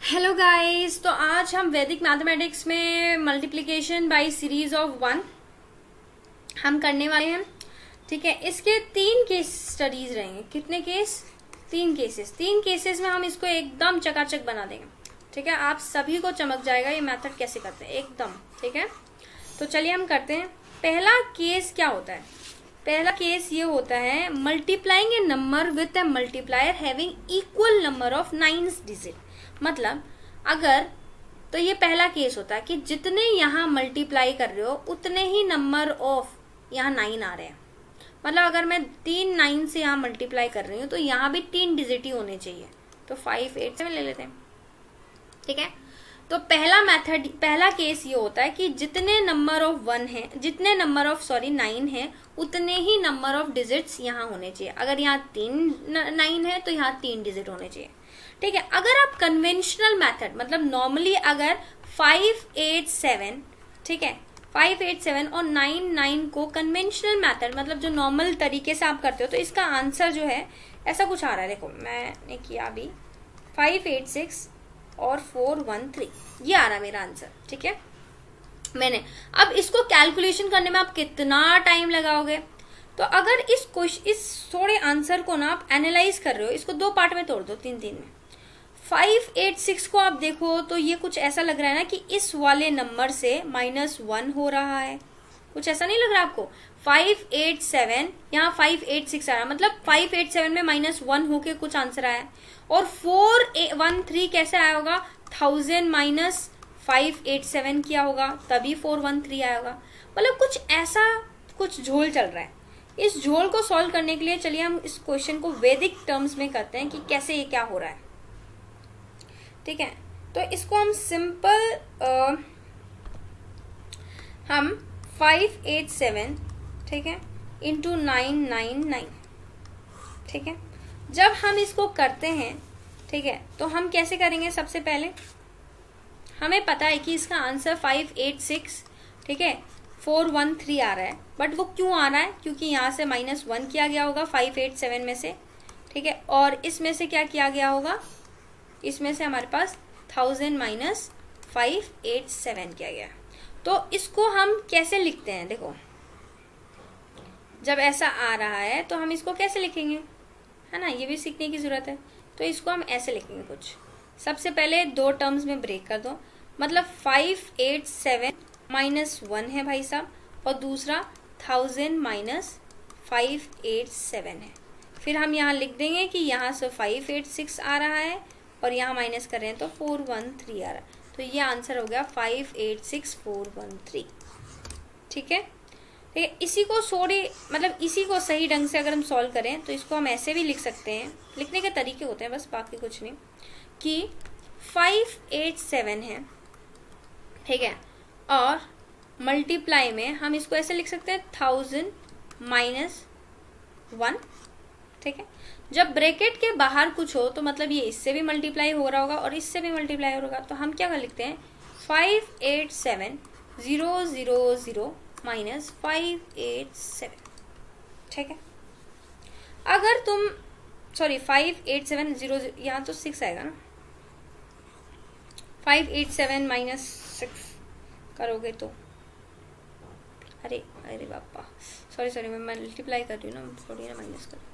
Hello guys, तो आज हम वैदिक मैथमेटिक्स में मल्टीप्लिकेशन बाय सीरीज ऑफ 1 हम करने वाले हैं। ठीक है, इसके 3 केस स्टडीज रहेंगे। कितने केस? 3 केसेस। 3 केसेस में हम इसको एकदम चकाचक बना देंगे। ठीक है, आप सभी को चमक जाएगा ये मेथड कैसे करते हैं एकदम। ठीक है, तो चलिए हम करते हैं। पहला केस क्या होता है? पहला केस ये होता है multiplying A number with A multiplier having equal number of 9 digit. मतलब अगर तो ये पहला केस होता है कि जितने यहाँ मल्टीप्लाई कर रहे हो उतने ही नंबर ऑफ यहाँ 9 आ रहे हैं। मतलब अगर मैं 3 9 से यहाँ मल्टीप्लाई कर रही हूँ तो यहाँ भी 3 डिजिट ही होने चाहिए। तो 5 8 7 ले लेते हैं। ठीक है, तो पहला केस ये होता है कि जितने नंबर ऑफ 9 है उतने ही नंबर ऑफ डिजिट्स यहाँ होने चाहिए। अगर यहाँ 3 9 है तो यहाँ 3 डिजिट होने चाहिए। ठीक है, अगर आप कन्वेंशनल मेथड मतलब नॉर्मली अगर 5 8 7, ठीक है, 5 8 7 और 9 9 को कन्वेंशनल मेथड मतलब जो नॉर्मल तरीके से आप करते हो तो इसका आंसर जो है ऐसा कुछ आ रहा है। देखो मैंने किया अभी 5 8 6 और 4 1 3, ये आ रहा है मेरा आंसर। ठीक है, मैंने अब इसको कैलकुलेशन करने में आप कितना टाइम लगाओगे? तो अगर इस थोड़े आंसर को ना आप एनालाइज कर रहे हो, इसको 2 पार्ट में तोड़ दो, 3 3 में। 5 8 6 को आप देखो तो ये कुछ ऐसा लग रहा है ना कि इस वाले नंबर से -1 हो रहा है। कुछ ऐसा नहीं लग रहा आपको? 5 8 7 यहाँ 5 8 6 आ रहा है, मतलब 5 8 7 में -1 होके कुछ आंसर आया है। और 4 1 3 कैसे आया होगा? 1000 माइनस 5 8 7 किया होगा तभी 4 1 3 आया होगा। मतलब कुछ ऐसा कुछ झोल चल रहा है। इस झोल को सॉल्व करने के लिए चलिए हम इस क्वेश्चन को वैदिक टर्म्स में करते हैं कि कैसे ये क्या हो रहा है। ठीक है, तो इसको हम सिंपल हम 5 8 7, ठीक है, इंटू 9 9 9। ठीक है, जब हम इसको करते हैं, ठीक है, तो हम कैसे करेंगे? सबसे पहले हमें पता है कि इसका आंसर 5 8 6, ठीक है, 4 1 3 आ रहा है। बट वो क्यों आ रहा है? क्योंकि यहाँ से -1 किया गया होगा 5 8 7 में से। ठीक है, और इसमें से क्या किया गया होगा? इसमें से हमारे पास 1000 माइनस 5 8 7 किया गया। तो इसको हम कैसे लिखते हैं? देखो जब ऐसा आ रहा है तो हम इसको कैसे लिखेंगे, है ना, ये भी सीखने की जरूरत है। तो इसको हम ऐसे लिखेंगे कुछ। सबसे पहले 2 टर्म्स में ब्रेक कर दो, मतलब 5 8 7 -1 है भाई साहब, और दूसरा 1000 माइनस 5 8 7 है। फिर हम यहाँ लिख देंगे कि यहाँ से 5 8 6 आ रहा है और यहाँ माइनस कर रहे हैं तो 4 1 3 आ रहा है। तो ये आंसर हो गया 5 8 6 4 1 3। ठीक है, ठीक है, इसी को सही ढंग से अगर हम सॉल्व करें तो इसको हम ऐसे भी लिख सकते हैं। लिखने के तरीके होते हैं बस, बाकी कुछ नहीं, कि 5 8 7 है, ठीक है, और मल्टीप्लाई में हम इसको ऐसे लिख सकते हैं 1000 माइनस 1। ठीक है, जब ब्रैकेट के बाहर कुछ हो तो मतलब ये इससे भी मल्टीप्लाई हो रहा होगा और इससे भी मल्टीप्लाई हो रहा होगा। तो हम क्या कर लिखते हैं? 5 8 7 0 0 0 माइनस 5 8 7। ठीक है, अगर तुम 5 8 7 0 0, यहाँ तो 6 आएगा ना। 5 8 7 माइनस 6 करोगे तो अरे बापा, सॉरी मैं मल्टीप्लाई कर रही हूँ ना, थोड़ी ना माइनस कर।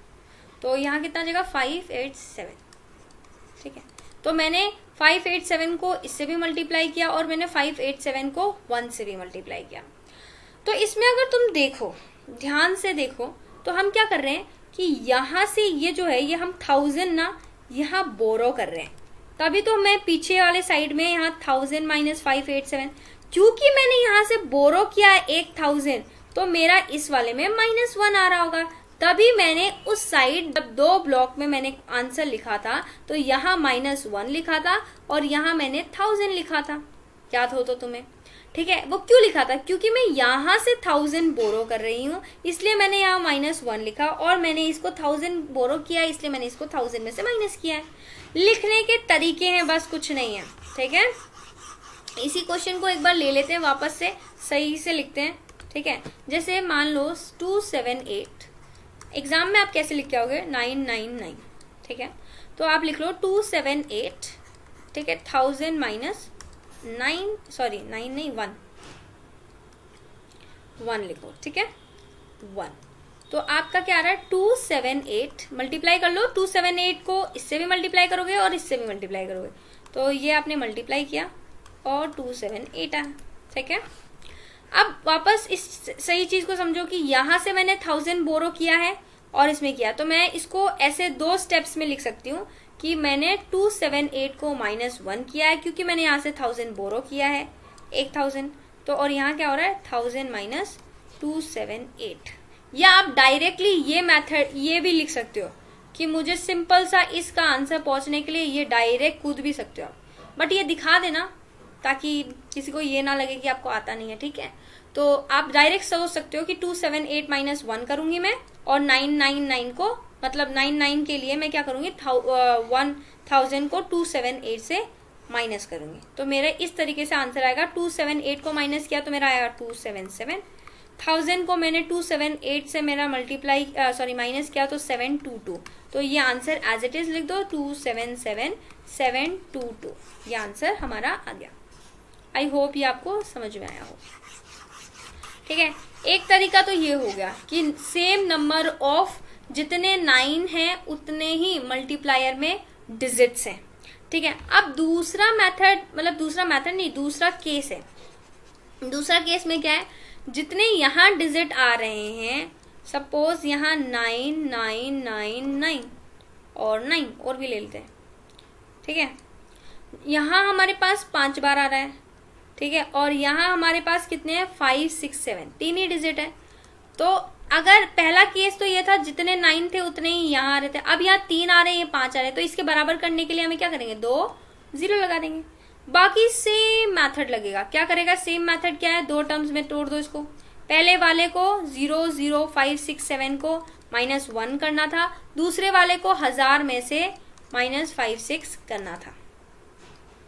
तो यहाँ कितना आ जाएगा? 5 8 7। ठीक है, तो मैंने 5 8 7 को इससे भी मल्टीप्लाई किया और मैंने 5 8 7 को 1 से भी मल्टीप्लाई किया। तो इसमें अगर तुम देखो, ध्यान से देखो, तो हम क्या कर रहे हैं कि यहाँ से ये जो है ये हम 1000 ना यहाँ बोरो कर रहे हैं। तभी तो मैं पीछे वाले साइड में यहाँ 1000 माइनस 5 8 7, क्योंकि मैंने यहाँ से बोरो किया है 1000 तो मेरा इस वाले में -1 आ रहा होगा। तभी मैंने उस साइड जब 2 ब्लॉक में मैंने आंसर लिखा था तो यहाँ -1 लिखा था और यहाँ मैंने 1000 लिखा था। याद हो तो तुम्हें? ठीक है, वो क्यों लिखा था? क्योंकि मैं यहाँ से 1000 बोरो कर रही हूँ, इसलिए मैंने यहाँ -1 लिखा, और मैंने इसको 1000 बोरो किया इसलिए मैंने इसको 1000 में से माइनस किया है। लिखने के तरीके हैं बस, कुछ नहीं है। ठीक है, इसी क्वेश्चन को एक बार ले लेते हैं वापस से, सही से लिखते हैं। ठीक है, जैसे मान लो 2 7 8, एग्जाम में आप कैसे लिख के आओगे? 9 9 9। ठीक है, तो आप लिख लो 2 7 8 ठीक है, 1000 माइनस 9, सॉरी 9 नहीं 1 लिखो, ठीक है 1। तो आपका क्या आ रहा है 278, मल्टीप्लाई कर लो, 278 को इससे भी मल्टीप्लाई करोगे और इससे भी मल्टीप्लाई करोगे, तो ये आपने मल्टीप्लाई किया और 278 आया, ठीक है। अब वापस इस सही चीज को समझो कि यहां से मैंने 1000 बोरो किया है और इसमें किया, तो मैं इसको ऐसे 2 स्टेप्स में लिख सकती हूँ कि मैंने 278 को -1 किया है क्योंकि मैंने यहाँ से 1000 बोरो किया है 1000, तो और यहाँ क्या हो रहा है 1000 माइनस 278। या आप डायरेक्टली ये मेथड ये भी लिख सकते हो कि मुझे सिंपल सा इसका आंसर पहुंचने के लिए ये डायरेक्ट कूद भी सकते हो, बट ये दिखा देना ताकि किसी को ये ना लगे कि आपको आता नहीं है, ठीक है। तो आप डायरेक्ट सोच सकते हो कि 278 माइनस 1 करूंगी मैं, और 999 को मतलब 99 के लिए मैं क्या करूंगी 1000 को 278 से माइनस करूंगी, तो मेरा इस तरीके से आंसर आएगा। 278 को माइनस किया तो मेरा आएगा 277, 1000 को मैंने 278 से मेरा मल्टीप्लाई सॉरी माइनस किया तो 722, तो ये आंसर एज इट इज लिख दो 277722, ये आंसर हमारा आ गया। आई होप ये आपको समझ में आया हो, ठीक है। एक तरीका तो ये हो गया कि सेम नंबर ऑफ जितने 9 हैं उतने ही मल्टीप्लायर में डिजिट्स हैं, ठीक है। अब दूसरा मेथड मतलब दूसरा मेथड नहीं, दूसरा केस है। दूसरा केस में क्या है, जितने यहाँ डिजिट आ रहे हैं, सपोज यहाँ 9999 और 9 और भी ले लेते हैं, ठीक है। यहाँ हमारे पास 5 बार आ रहा है, ठीक है, और यहाँ हमारे पास कितने हैं 5 6 7, 3 ही डिजिट है। तो अगर पहला केस तो ये था जितने 9 थे उतने ही यहाँ आ रहे थे, अब यहाँ 3 आ रहे हैं, ये 5 आ रहे हैं, तो इसके बराबर करने के लिए हमें क्या करेंगे 2 0 लगा देंगे। बाकी सेम मेथड लगेगा, क्या करेगा सेम मेथड क्या है, 2 टर्म्स में तोड़ दो इसको। पहले वाले को 0 0 5 6 7 को -1 करना था, दूसरे वाले को 1000 में से -5 6 करना था,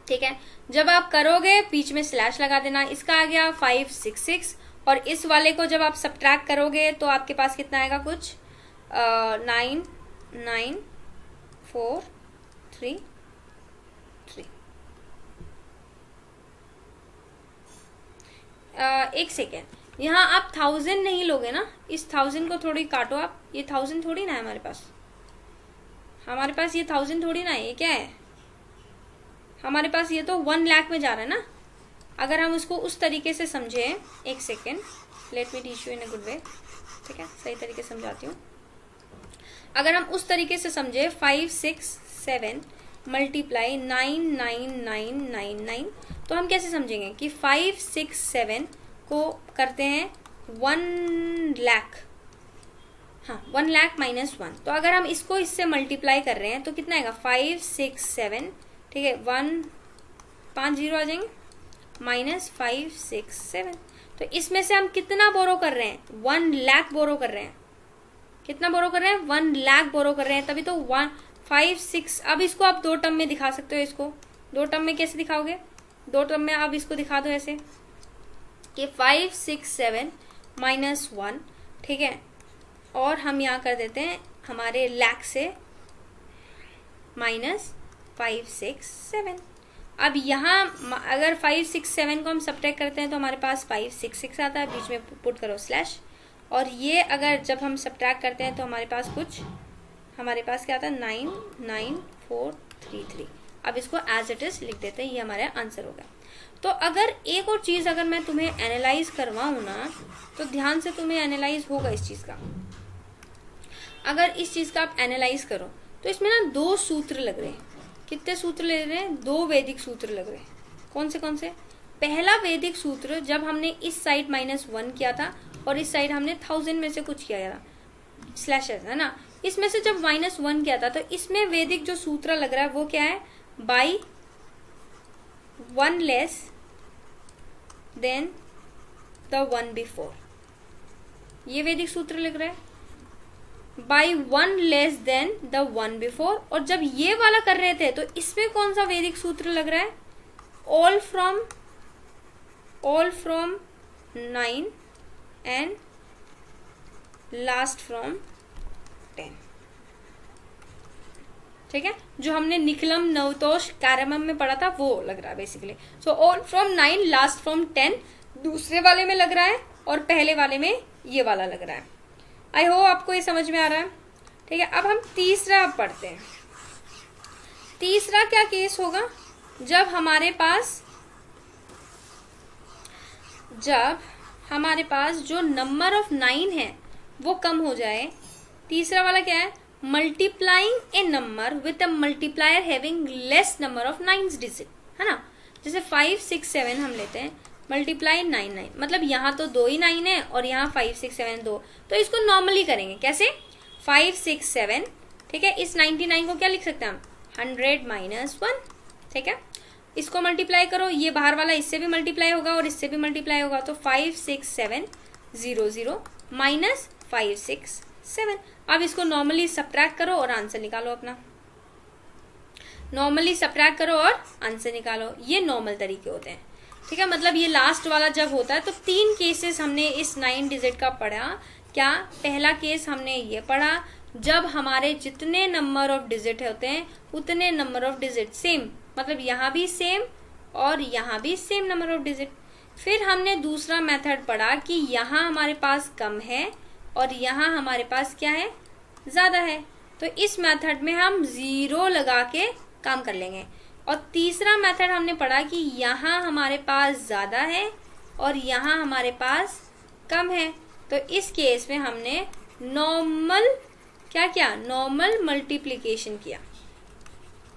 ठीक है। जब आप करोगे बीच में स्लैश लगा देना, इसका आ गया 566, और इस वाले को जब आप सब्ट्रैक्ट करोगे तो आपके पास कितना आएगा कुछ 9 9 4 3 3। एक सेकेंड, यहाँ आप 1000 नहीं लोगे ना, इस 1000 को थोड़ी काटो आप, ये 1000 थोड़ी ना है हमारे पास ये 1000 थोड़ी ना है, ये क्या है हमारे पास, ये तो 1 लाख में जा रहा है ना। अगर हम उसको उस तरीके से समझे, एक second, let me teach you in a good way, ठीक है, सही तरीके से समझाती हूँ। अगर हम उस तरीके से समझे 5 6 7 मल्टीप्लाई 99999, तो हम कैसे समझेंगे कि 5 6 7 को करते हैं 1 लाख, हाँ 1 लाख -1, तो अगर हम इसको इससे मल्टीप्लाई कर रहे हैं तो कितना आएगा 5 6 7, ठीक है, 1 5 0 आ जाएंगे -5 6 7। तो इसमें से हम कितना बोरो कर रहे हैं 1 लाख बोरो कर रहे हैं, कितना बोरो कर रहे हैं 1 लाख बोरो कर रहे हैं, तभी तो 1 5 6। अब इसको आप 2 टर्म में दिखा सकते हो, इसको 2 टर्म में कैसे दिखाओगे, 2 टर्म में आप इसको दिखा दो ऐसे कि 5 6 7 -1, ठीक है, और हम यहाँ कर देते हैं हमारे लाख से -5 6 7। अब यहाँ अगर 5 6 7 को हम सब्ट्रैक्ट करते हैं तो हमारे पास 5 6 6 आता है, बीच में पुट करो स्लैश, और ये अगर जब हम सब्ट्रैक्ट करते हैं तो हमारे पास क्या आता है 9 9 4 3 3। अब इसको एज इट इज लिख देते हैं, ये हमारा आंसर होगा। तो अगर एक और चीज अगर मैं तुम्हें एनालाइज करवाऊँ ना, तो ध्यान से तुम्हें एनालाइज होगा इस चीज का। अगर इस चीज का आप एनालाइज करो तो इसमें ना 2 सूत्र लग रहे हैं। कितने सूत्र ले रहे हैं, 2 वैदिक सूत्र लग रहे हैं। कौन से? पहला वैदिक सूत्र जब हमने इस साइड -1 किया था और इस साइड हमने 1000 में से कुछ किया था, स्लैशेस है ना, इसमें से जब -1 किया था तो इसमें वैदिक जो सूत्र लग रहा है वो क्या है, by 1 less than the 1 before, ये वैदिक सूत्र लग रहा है, by 1 less than the 1 before. और जब ये वाला कर रहे थे तो इसमें कौन सा वैदिक सूत्र लग रहा है, all from 9 and last from 10। ठीक है, जो हमने निकलम नवतोष कारमम में पढ़ा था वो लग रहा है basically. So all from 9 last from 10 दूसरे वाले में लग रहा है और पहले वाले में ये वाला लग रहा है। आई होप आपको ये समझ में आ रहा है। ठीक है, अब हम तीसरा पढ़ते हैं। तीसरा क्या केस होगा, जब हमारे पास जो नंबर ऑफ 9 है वो कम हो जाए। तीसरा वाला क्या है, multiplying A number with a multiplier having less number of 9 digit, है ना। जैसे 5, 6, 7 हम लेते हैं, मल्टीप्लाई 9, 9, मतलब यहाँ तो 2 ही 9 है और यहाँ 5, 6, 7 2, तो इसको नॉर्मली करेंगे कैसे, 5, 6, 7, ठीक है। इस 99 को क्या लिख सकते हैं हम, 100 - 1, ठीक है। इसको मल्टीप्लाई करो, ये बाहर वाला इससे भी मल्टीप्लाई होगा और इससे भी मल्टीप्लाई होगा, तो 5, 6, 7 0 0 माइनस 5, 6, 7। अब इसको नॉर्मली सब्ट्रैक्ट करो और आंसर निकालो अपना। नॉर्मली सब्ट्रैक्ट करो और आंसर निकालो, ये नॉर्मल तरीके होते हैं। ठीक है, मतलब ये लास्ट वाला जब होता है तो 3 केसेस हमने इस 9 डिजिट का पढ़ा। क्या, पहला केस हमने ये पढ़ा जब हमारे जितने नंबर ऑफ डिजिट होते हैं उतने नंबर ऑफ डिजिट सेम, मतलब यहाँ भी सेम और यहाँ भी सेम नंबर ऑफ डिजिट। फिर हमने दूसरा मेथड पढ़ा कि यहाँ हमारे पास कम है और यहाँ हमारे पास क्या है, ज्यादा है, तो इस मेथड में हम 0 लगा के काम कर लेंगे। और तीसरा मेथड हमने पढ़ा कि यहाँ हमारे पास ज्यादा है और यहाँ हमारे पास कम है, तो इस केस में हमने नॉर्मल क्या किया, नॉर्मल मल्टीप्लिकेशन किया।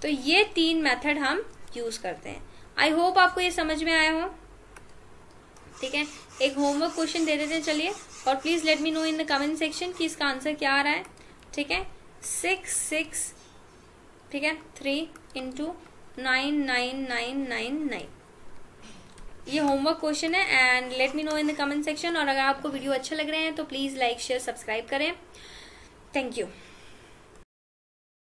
तो ये 3 मेथड हम यूज करते हैं। आई होप आपको ये समझ में आया हो। ठीक है, एक होमवर्क क्वेश्चन दे देते हैं चलिए, और please let me know in the comment section कि इसका आंसर क्या आ रहा है। ठीक है, 6 6, ठीक है, 3 × 9 9 9 9 9, ये होमवर्क क्वेश्चन है। And let me know in the comment section, और अगर आपको वीडियो अच्छे लग रहे हैं तो प्लीज लाइक शेयर सब्सक्राइब करें। Thank you.